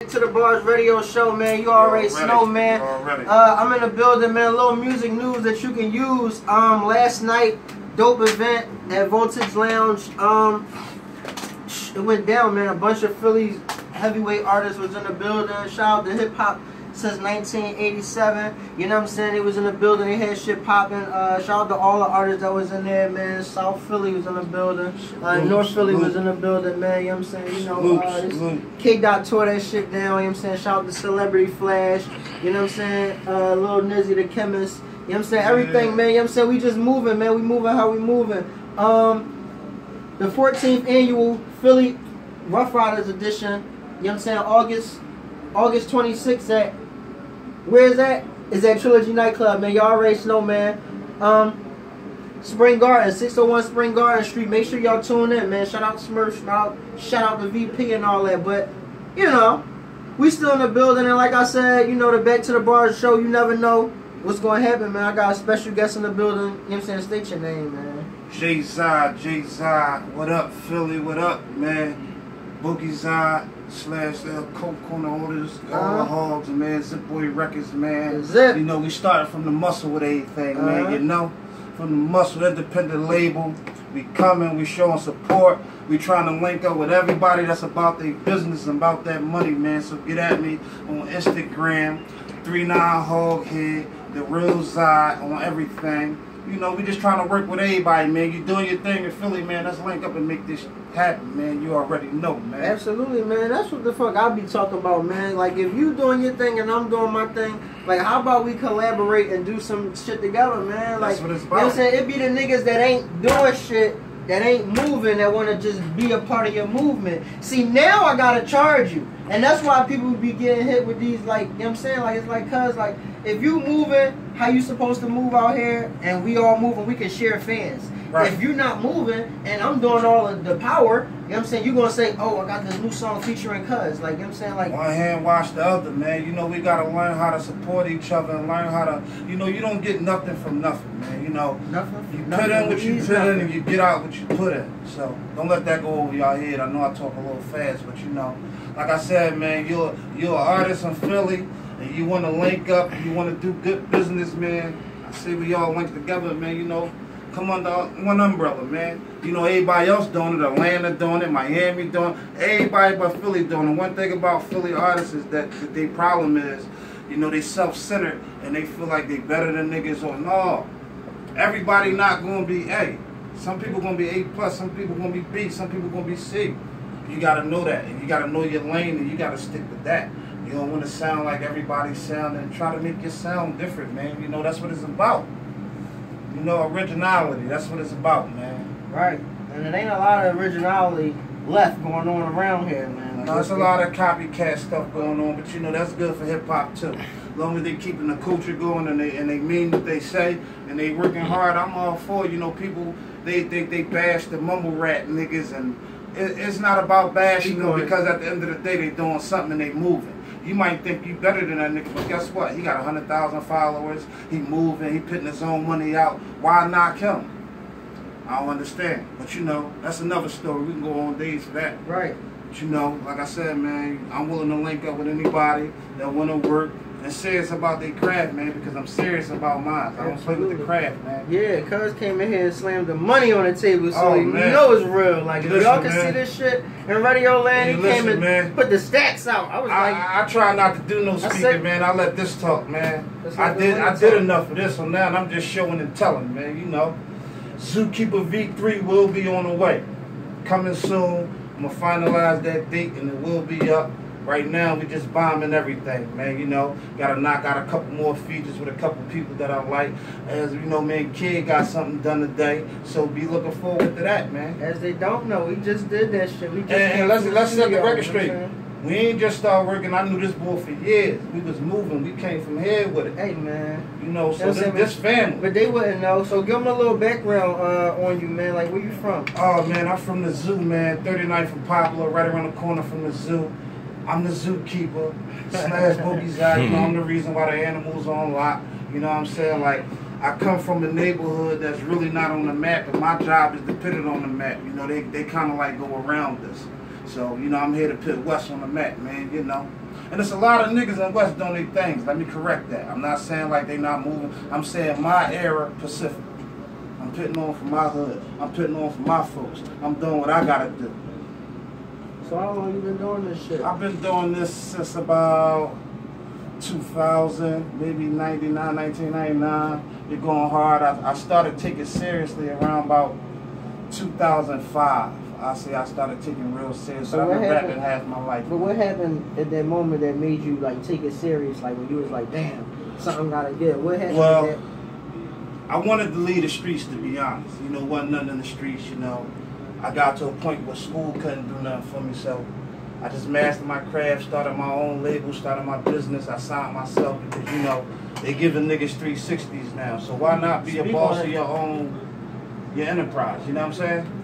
To the Bars Radio Show, man. You already know, man. I'm in the building, man. A little music news that you can use. Last night, dope event at Voltage Lounge. It went down, man. A bunch of Philly heavyweight artists was in the building. Shout out to hip hop since 1987. You know what I'm saying? They was in the building. They had shit popping. Shout out to all the artists that was in there, man. South Philly was in the building. North Philly was in the building, man. You know what I'm saying? You know, K-Dot tore that shit down. You know what I'm saying? Shout out to Celebrity Flash. You know what I'm saying? Lil Nizzy the Chemist. You know what I'm saying? Everything, man. You know what I'm saying? We just moving, man. We moving how we moving. The 14th annual Philly Rough Riders edition. You know what I'm saying? August 26th at, where is that? Is at Trilogy Nightclub, man. Y'all already know, man. Spring Garden, 601 Spring Garden Street. Make sure y'all tune in, man. Shout out to Smurf, shout out to VP and all that. But, you know, we still in the building. And like I said, you know, the Back to the Bars show, you never know what's going to happen, man. I got a special guest in the building. You know what I'm saying? State your name, man. J.Zod. What up, Philly? What up, man? Boogie Zod / Coke Corner Holders, all the hogs, man. ZIPBOY Records, man. Zip. You know, we started from the muscle with everything, man. You know, from the muscle independent label. We coming, we showing support. We trying to link up with everybody that's about their business and about that money, man. So get at me on Instagram, 39Hoghead, The Real Zod, on everything. You know, we just trying to work with everybody, man. You doing your thing in Philly, man. Let's link up and make this happen, man. You already know, man. Absolutely, man. That's what the fuck I be talking about, man. Like, if you doing your thing and I'm doing my thing, like, how about we collaborate and do some shit together, man? Like, that's what it's about. You know what I'm saying? It be the niggas that ain't doing shit, that ain't moving, that want to just be a part of your movement. See, now I gotta charge you. And that's why people be getting hit with these, like, you know what I'm saying? Like, it's like, cuz, like, if you moving how you supposed to move out here and we all moving, we can share fans. Right. If you're not moving and I'm doing all of the power, you know what I'm saying, you're going to say, oh, I got this new song featuring cuz. Like, you know what I'm saying? Like, one hand wash the other, man. You know, we got to learn how to support each other and learn how to, you know, you don't get nothing from nothing, man. You know, you put in what you put in and you get out what you put in. So don't let that go over your head. I know I talk a little fast, but you know, like I said, man, you're an artist in Philly and you want to link up, you want to do good business, man. I say we all link together, man, you know. Come under one umbrella, man. You know, everybody else doing it, Atlanta doing it, Miami doing it, everybody but Philly doing it. One thing about Philly artists is that their problem is, you know, they self-centered and they feel like they better than niggas. Or no, everybody not going to be A. Some people going to be A+, some people going to be B, some people going to be C. You got to know that, and you got to know your lane, and you got to stick with that. You don't want to sound like everybody's sound and try to make your sound different, man. You know, that's what it's about. You know, originality, that's what it's about, man. Right. And it ain't a lot of originality left going on around here, man. Like, no, there's a lot of copycat stuff going on, but you know, that's good for hip-hop, too. As long as they keeping the culture going and they mean what they say and they working hard, I'm all for, you know, people, they think they bash the mumble rap niggas, and it's not about bashing them, because at the end of the day, they doing something and they moving. You might think you better than that nigga, but guess what? He got 100,000 followers. He moving. He putting his own money out. Why knock him? I don't understand. But you know, that's another story. We can go on days for that. Right. But you know, like I said, man, I'm willing to link up with anybody that want to work and serious about their craft, man, because I'm serious about mine. I don't play with the craft, man. Yeah, cuz came in here and slammed the money on the table, so you know it's real. Like, if y'all can see this shit in Radio Land, he came and put the stats out. I was like, I try not to do no speaking, man. I let this talk, man. I did enough of this one now, and I'm just showing and telling, man. You know, Zookeeper V3 will be on the way, coming soon. I'm gonna finalize that date, and it will be up. Right now, we just bombing everything, man. You know, gotta knock out a couple more features with a couple people that I like. As you know, man, Kid got something done today, so be looking forward to that, man. As they don't know, we just did that shit. We just and let's set the record straight. We ain't just started working. I knew this boy for years. We was moving. We came from here with it. Hey, man. You know, so this family. But they wouldn't know. So give them a little background on you, man. Like, where you from? Oh, man, I'm from the zoo, man. 39th from Poplar, right around the corner from the zoo. I'm the zookeeper / Boogie Zod. You know, I'm the reason why the animals on lock. You know what I'm saying? Like, I come from a neighborhood that's really not on the map, and my job is to put it on the map. You know, they kind of like go around us. So, you know, I'm here to put West on the map, man, you know. And there's a lot of niggas in West doing their things. Let me correct that. I'm not saying like they not moving. I'm saying my era, Pacific. I'm putting on for my hood. I'm putting on for my folks. I'm doing what I gotta do. So how long you been doing this shit? I've been doing this since about 2000, maybe 99, 1999. You're going hard. I started taking seriously around about 2005. I started taking real serious. So I've been rapping half my life. But what happened at that moment that made you like take it serious? Like when you was like, damn, something gotta get. What happened? Well, I wanted to leave the streets, to be honest. You know, wasn't nothing in the streets. You know, I got to a point where school couldn't do nothing for me, so I just mastered my craft, started my own label, started my business. I signed myself because, you know, they giving niggas 360s now. So why not be a boss of your enterprise? You know what I'm saying?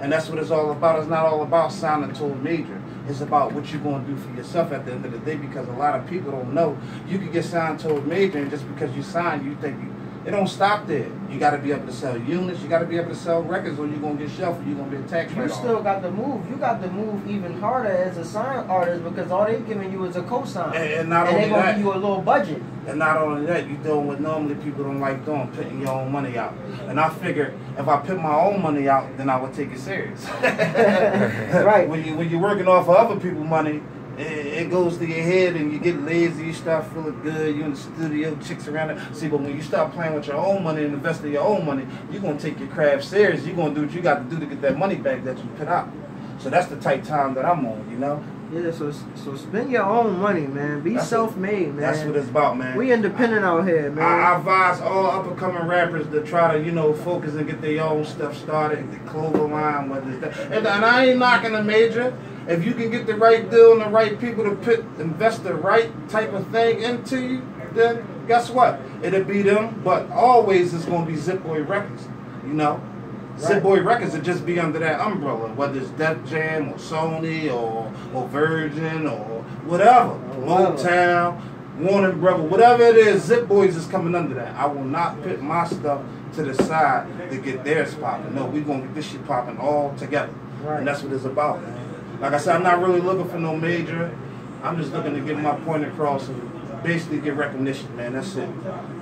And that's what it's all about. It's not all about signing to a major. It's about what you're going to do for yourself at the end of the day, because a lot of people don't know. You could get signed to a major, and just because you signed, you think it don't stop there. You got to be able to sell units. You got to be able to sell records, or you're going to get shelved. You're going to be a tax write-off. You still got to move. You got to move even harder as a sign artist, because all they're giving you is a cosign. And not only they're going to give you a little budget. And not only that, you're doing what normally people don't like doing, putting your own money out. And I figured if I put my own money out, then I would take it serious. Right. When you're working off of other people's money, it goes to your head and you get lazy, you start feeling good, you in the studio, chicks around it. See, but when you start playing with your own money and investing your own money, you're going to take your craft serious. You're going to do what you got to do to get that money back that you put out. So that's the type time that I'm on, you know? Yeah, so spend your own money, man. Be self-made, man. That's what it's about, man. We independent out here, man. I advise all up-and-coming rappers to try to, you know, focus and get their own stuff started, the clover line, whether it's that. And I ain't knocking a major. If you can get the right deal and the right people to invest the right type of thing into you, then guess what? It'll be them, but always it's going to be ZIPBOY Records, you know? Right. ZIPBOY Records will just be under that umbrella, whether it's Def Jam or Sony or Virgin or whatever, Motown, Warner Brothers, whatever it is, ZIPBOYs is coming under that. I will not put my stuff to the side to get theirs popping. No, we're going to get this shit popping all together. Right. And that's what it's about, man. Like I said, I'm not really looking for no major. I'm just looking to get my point across and basically get recognition, man. That's it.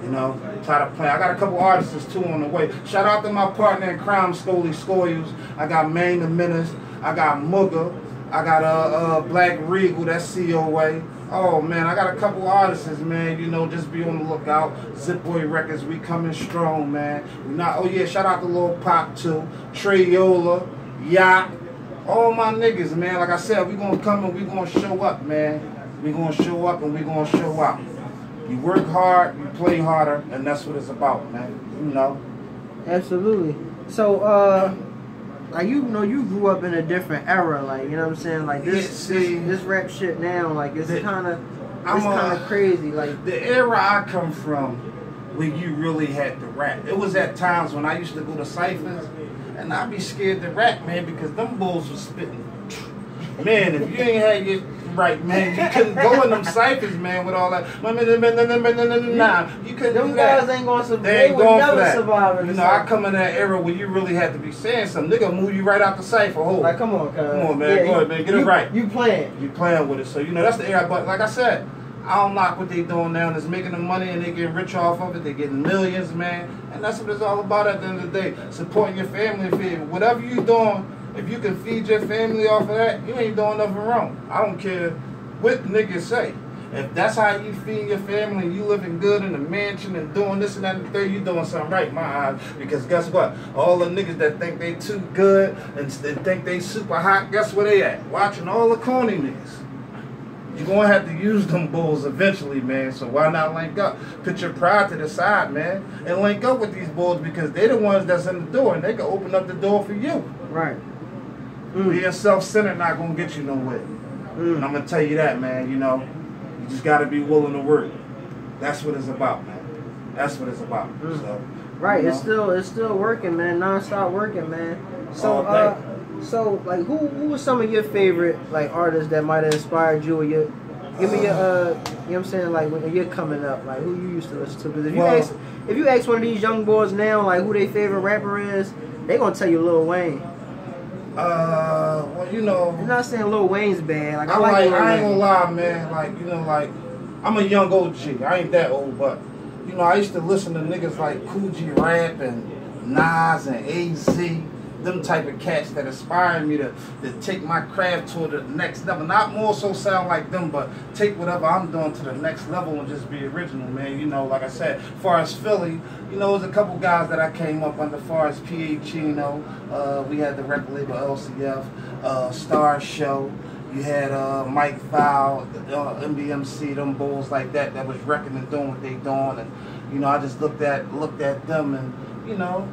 You know, try to play. I got a couple artists too on the way. Shout out to my partner in crime, Scully Scoyles. I got Maine the Menace. I got Mugga. I got Black Regal. That's COA. Oh man, I got a couple artists, man. You know, just be on the lookout. ZIPBOY Records, we coming strong, man. We not. Oh yeah, shout out to Lil Pop too. Treyola, Yacht. All my niggas, man. Like I said, we gonna come and we gonna show up, man. We gonna show up and we gonna show out. You work hard, you play harder, and that's what it's about, man. You know. Absolutely. So, like you know, you grew up in a different era, like you know what I'm saying. Like this rap shit now, like it's kind of crazy. Like the era I come from, where you really had to rap. It was at times when I used to go to ciphers. And I'd be scared to rap, man, because them bulls was spitting. Man, if you ain't had your right, man, you couldn't go in them ciphers, man, with all that. Nah, you couldn't them do that. Guys ain't gonna survive. They ain't going for that. Survive you know, I come in that era where you really had to be saying something. Nigga move you right out the cipher. Hold. Like, come on, come on, man. Yeah, go ahead, man. Get it right. You playing. You playing with it. So, you know, that's the era. But like I said, I don't knock what they doing now. It's making them money and they getting rich off of it. They getting millions, man. And that's what it's all about at the end of the day. Supporting your family. Whatever you doing, if you can feed your family off of that, you ain't doing nothing wrong. I don't care what niggas say. If that's how you feed your family and you living good in a mansion and doing this and that and the third, you doing something right in my eyes. Because guess what? All the niggas that think they too good and think they super hot, guess where they at? Watching all the corny niggas. You're going to have to use them bulls eventually, man. So why not link up? Put your pride to the side, man. And link up with these bulls because they're the ones that's in the door. And they can open up the door for you. Right. Being self-centered not going to get you nowhere. And I'm going to tell you that, man. You know, you just got to be willing to work. That's what it's about, man. That's what it's about. So, right. You know? It's still working, man. Non-stop working, man. So, So, like, who was some of your favorite, like, artists that might have inspired you or your, give me your, you know what I'm saying, like, when you're coming up, like, who you used to listen to? Because if you ask one of these young boys now, like, who their favorite rapper is, they gonna tell you Lil Wayne. Well, you know. I'm not saying Lil Wayne's bad. Like, I ain't gonna lie, man. Like, you know, like, I'm a young OG. I ain't that old, but, you know, I used to listen to niggas like Coogee Rap and Nas and AZ. Them type of cats that inspire me to take my craft to the next level. Not more so sound like them, but take whatever I'm doing to the next level and just be original, man. You know, like I said, as far as Philly, you know, there's a couple guys that I came up under. As far as PH, you know, we had the record label LCF, Star Show. You had Mike Fowl, MBMC, them bulls like that was wrecking and doing what they doing. And, you know, I just looked at them and, you know,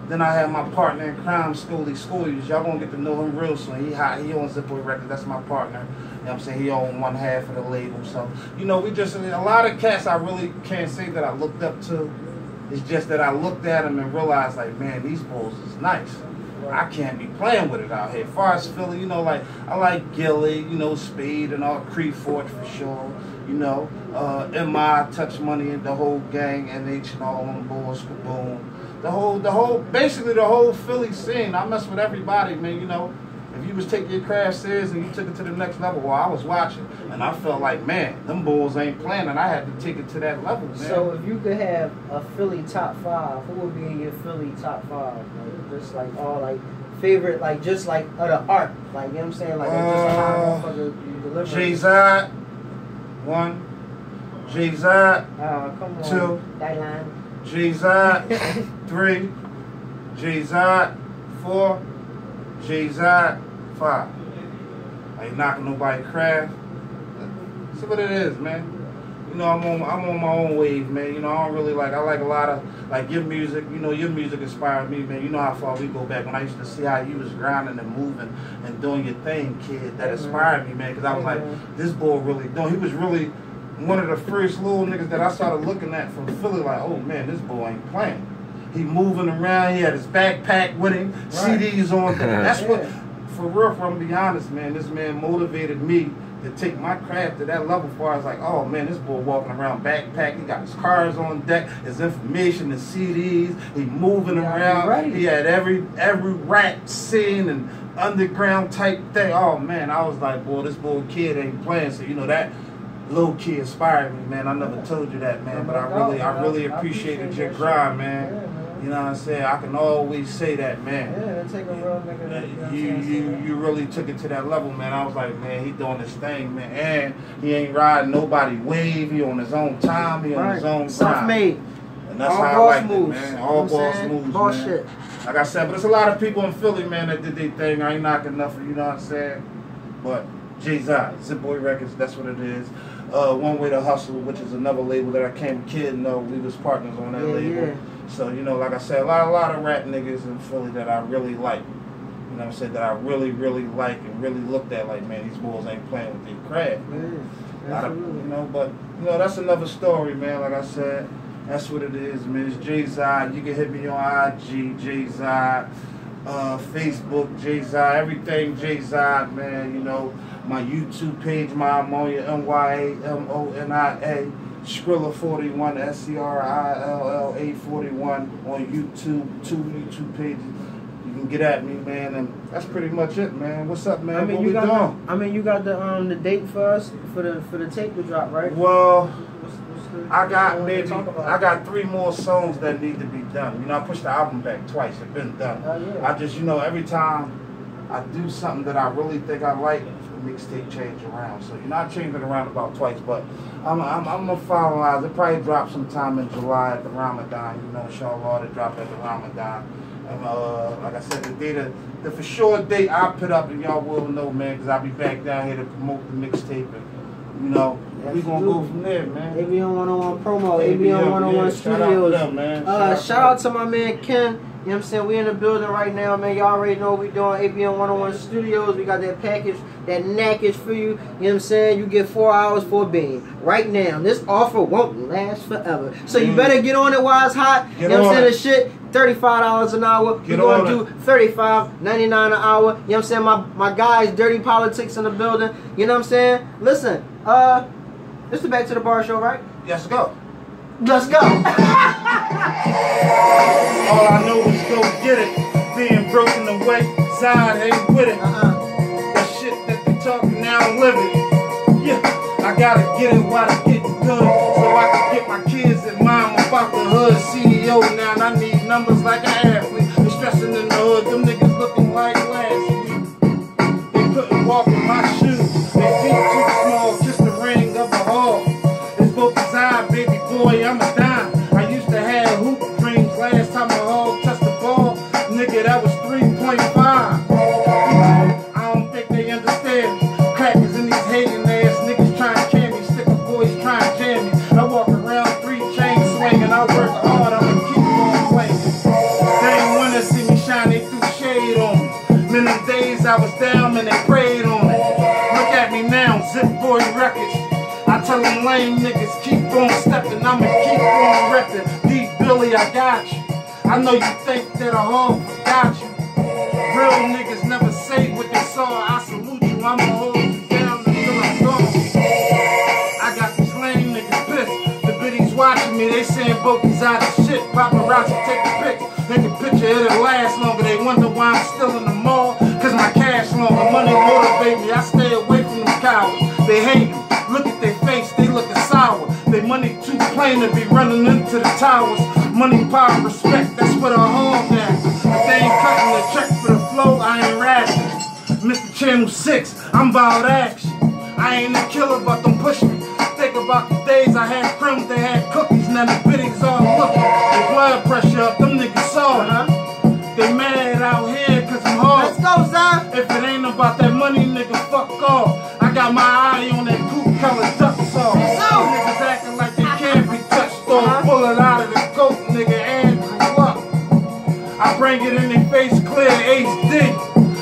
then I had my partner in crime, Schoolie. Y'all gonna get to know him real soon. He owns ZIPBOY Records. That's my partner. You know what I'm saying? He owns one half of the label. So, you know, we just, a lot of cats I really can't say that I looked up to. It's just that I looked at them and realized, like, man, these bulls is nice. I can't be playing with it out here. As far as Philly, you know, like, I like Gilly, you know, Speed and all, Creed Forge for sure. You know, MI, Touch Money, and the whole gang, NH and all them bulls, Kaboom. Basically the whole Philly scene. I mess with everybody, man. You know, if you was taking your craft serious and you took it to the next level, well, I was watching, and I felt like, man, them bulls ain't playing, and I had to take it to that level, man. So if you could have a Philly top 5, who would be in your Philly top 5? Like, just like all like favorite, like just like of the art, like, you know what I'm saying, like just how motherfucker you deliver. J.Zod, 1. J.Zod, come on. 2. That line. J.Zod, 3. J.Zod, 4. J.Zod, 5. I ain't knocking nobody craft. See what it is, man. You know, I'm on my own wave, man. You know, I don't really like, I like a lot of, like, your music. You know, your music inspired me, man. You know how far we go back when I used to see how you was grinding and moving and doing your thing, kid. That inspired me, man, because I was like, this boy really doing. He was really one of the first little niggas that I started looking at from Philly, like, oh man, this boy ain't playing. He moving around, he had his backpack with him, CDs on. That's what, for real, I'm gonna be honest, man, this man motivated me to take my craft to that level where I was like, oh man, this boy walking around backpack, he got his cars on deck, his information, his CDs, he moving around, he had every rap scene and underground type thing. Oh man, I was like, boy, this boy kid ain't playing, so you know that low key inspired me, man. I never told you that, man, but I really appreciated your grind, man. You know what I'm saying? I can always say that, man. Yeah, take a real nigga. You really took it to that level, man. I was like, man, he doing his thing, man. And he ain't riding nobody wave. He on his own time. He on his own grind. Self-made. And that's how I like it, man. All boss moves, boss man. shit. Like I said, but there's a lot of people in Philly, man, that did their thing. I ain't knocking nothing, you know what I'm saying? But J.Zod, ZIPBOY Records, that's what it is. One Way to Hustle, which is another label that I came kid. No, we was partners on that label. Yeah. So, you know, like I said, a lot of rap niggas in Philly that I really like. You know what I'm saying? That I really like and really looked at like, man, these boys ain't playing with their craft. Yeah, you know, but, you know, that's another story, man. Like I said, that's what it is, man. It's J.Zod. You can hit me on IG, J.Zod, Facebook, J.Zod, everything J.Zod, man. You know, my YouTube page, MYAMONIA, MYAMONIA. Skrilla 41, SCRILLA 41 on YouTube, 2 YouTube pages. You can get at me, man, and that's pretty much it, man. What's up, man? What we doing? You got the date for us for the tape to drop, right? Well, I got 3 more songs that need to be done. You know, I pushed the album back twice. It's been done. I just, you know, every time I do something that I really think I like, mixtape change around. So, you know, I changed it around about twice, but I'm gonna finalize. It probably drop sometime in July at the Ramadan. You know, inshallah, it drop at the Ramadan. And like I said, the for sure date I put up, and y'all will know, man, because I'll be back down here to promote the mixtape, and you know, we gonna go from there, man. ABM101 promo, ABM101 Studios. Shout out to them, man. Shout out to my man Ken. You know what I'm saying? We in the building right now, man. Y'all already know what we doing. ABM101 Studios. We got that package, that knackage for you. You know what I'm saying? You get 4 hours for a bean. Right now. This offer won't last forever. So you better get on it while it's hot. You know what I'm saying? The shit, $35 an hour. We're going to do $35.99 an hour. You know what I'm saying? My guys, Dirty Politics in the building. You know what I'm saying? Listen, this is Back to the Bar Show, right? Let's go. Let's go. All I know is go get it. being broken away. Zod ain't with it. That shit that they talking now, I'm living. Yeah, I gotta get it while it's getting good, so I can get my kids in mind. I'm about the hood CEO now, and I need numbers like an athlete. They stressing in the hood, them niggas looking like last week. They couldn't walk in my shoes. They feet too small, just the ring of a hog. It's both eye, baby boy, I'm a dime. I used to have hoop dreams last time a hog touched the ball. Nigga, that was 3.5. I don't think they understand me. Crackers in these hating ass niggas trying to jam me. Sticker boys trying to jam me. I walk around 3 chains swinging. I work hard, I'ma keep on playing. They ain't wanna see me shine, they threw shade on me. Many days I was down and they prayed on it. Look at me now, ZIPBOY Records. I tell them lame niggas, keep on stepping, I'ma keep on repping. D Billy, I got you. I know you think that a hog forgot you. Real niggas never say what they saw. I salute you, I'ma hold you down until I'm gone. I got these lame niggas pissed. The biddies watching me, they saying Boki's out of shit. Paparazzi take the pics. They can picture it'll last longer. They wonder why I'm still in the mall. Cause my cash longer. Money motivate me, I stay away from them cowards. They hate me. Look at their face, they looking sour. They money too plain to be running into the towers. Money, power, respect, that's what I hog at. If they ain't cutting the check for the flow, I ain't rapping. Mr. Channel 6, I'm about action. I ain't a killer, but them push me. Think about the days I had crumbs, they had cookies, now the biddies all looking. Their blood pressure up, them niggas saw it. They mad out here cause I'm hard. Let's go, Zod. If it ain't about that money, nigga, fuck off. I got my eye on that coupe colored duck sauce. Niggas acting like they can't be touched. Pull it out of the coat, nigga, Andrew Luck. I bring it in their face clear, HD.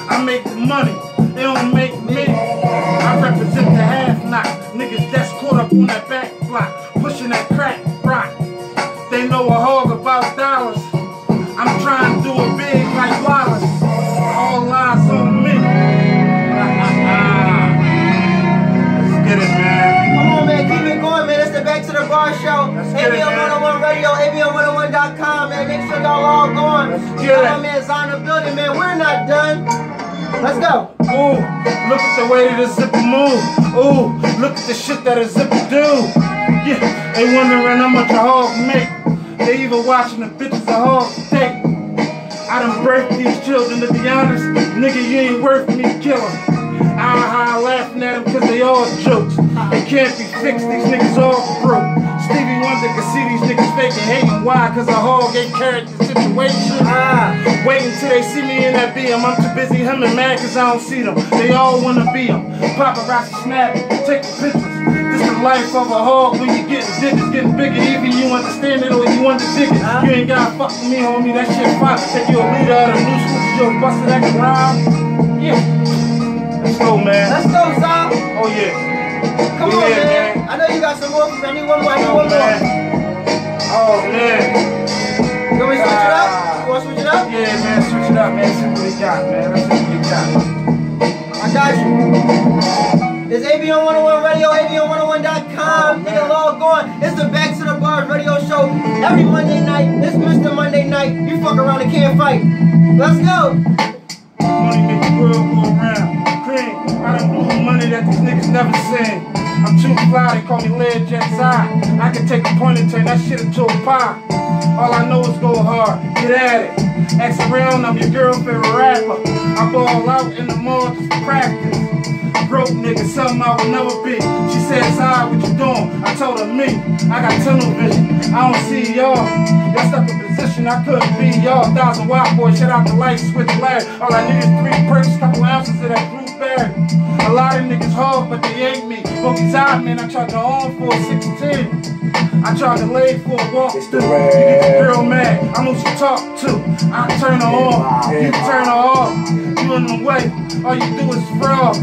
I make the money, they don't make me. I represent the half knock. Niggas that's caught up on that back block, pushing that crack rock. They know a hog about dollars. I'm trying to do it big like Wallace. All eyes on me. Let's get it, man. Come on, man. Keep it going, man. It's the Back to the Bar show. ABM101 Radio, ABM101.com, man. Make sure y'all all going. Let's get it. My man's on the building, man. We're not done. Let's go. Ooh, look at the way that the zipper move. Ooh, look at the shit that a zipper do. Yeah, they wondering how much a hog make. They even watching the bitches a hog take. I done birthed these children, to be honest. Nigga, you ain't worth me killing. I laughing at them cause they all jokes. They can't be fixed, these niggas all broke. Stevie Wonder can see these niggas faking, hating. Why? Cause a hog ain't carried the situation. Waiting till they see me in that BM. I'm too busy humming mad cause I don't see them. They all wanna be them. Paparazzi snapping, taking pictures. This the life of a hog when you get digits, getting bigger. Even you understand it or you understand it. You ain't gotta fuck with me, homie. That shit fine. Take you a leader of the new school, you a buster that can rhyme. Yeah. Let's go, man. Let's go, Zod. Oh, yeah. Come on, man. I know you got some more. I need one more. Oh, man. Oh, man. You want me to switch it up? You want to switch it up? Yeah, man. Switch it up, man. See what he got, man. Let's see what he got. I got you. It's ABM101 Radio, ABM101.com. Nigga, log on. It's the Back to the Bar radio show every Monday night. It's Mr. Monday Night. You fuck around and can't fight. Let's go. Money make the world go around. Cream, I done blew money that these niggas never seen. I'm too fly, they call me J.Zod. I can take a point and turn that shit into a pie. All I know is go hard, get at it. Ask around, I'm your girl favorite rapper. I ball out in the mall just to practice. Broke nigga, something I would never be. She said, Zod, what you doing? I told her, me. I got tunnel vision. I don't see y'all. Y'all stuck in position, I couldn't be y'all. 1,000-watt boy, shut out the lights, switch Larry. All I need is 3 perks, couple ounces of that blueberry. A lot of niggas hard, but they ain't me. Boki's out, man, I tried to arm for a 16. I tried to lay for a walk through. You get the girl mad, I'm who she talk to. I turn her on, you turn her off. You in the way, all you do is fraud.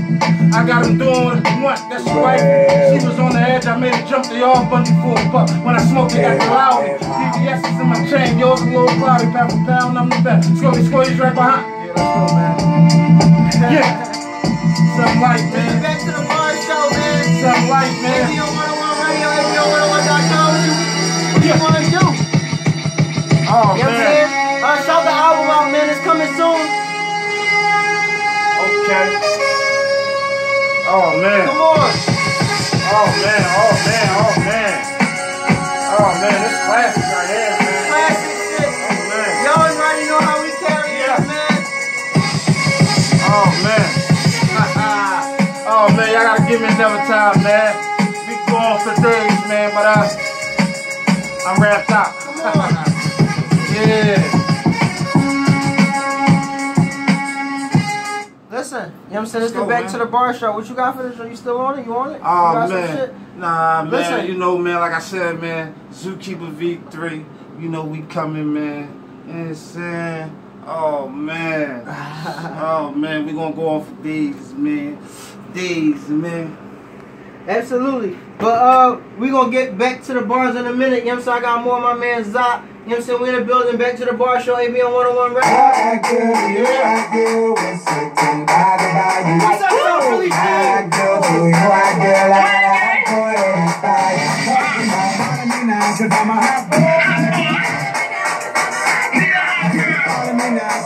I got him doing what he want, that's your wife. She was on the edge, I made her jump the off bungee for a buck. When I smoked it, got the loud. DVS is in my chain, yours a little cloudy. Pound for pound, I'm the best. Scully, he's right behind. Yeah, let's go, man. Yeah. Something like, man. Back to the Bar show, man. Something like, man. ABM101 Radio, ABM101.com. What you want to do? Oh, you know what I'm saying? Shout the album out, man. It's coming soon. Oh man. Come on. Oh man, oh man, oh man. Oh man, this classic right here, man. Classic shit. Oh man. Y'all already know how we carry it, man. Oh man. Oh man, y'all gotta give me another time, man. We go on for days, man, but I'm wrapped up. Come on. Yeah. Listen, you know what I'm saying? Let's get back to the bar show. What you got for this? Are you still on it? You on it? Oh, you got man. some shit? Nah, man. Listen. You know, man, like I said, man, Zookeeper V3, you know we coming, man. You know what I'm saying? Oh, man. Oh, man, we gonna go on for days, man. Days, man. Absolutely. But we gonna get back to the bars in a minute. You know what I'm saying? I got more of my man Zod. You know what I'm saying? We in the building, back to the bar show, ABM101 Records. What's up, Philly G?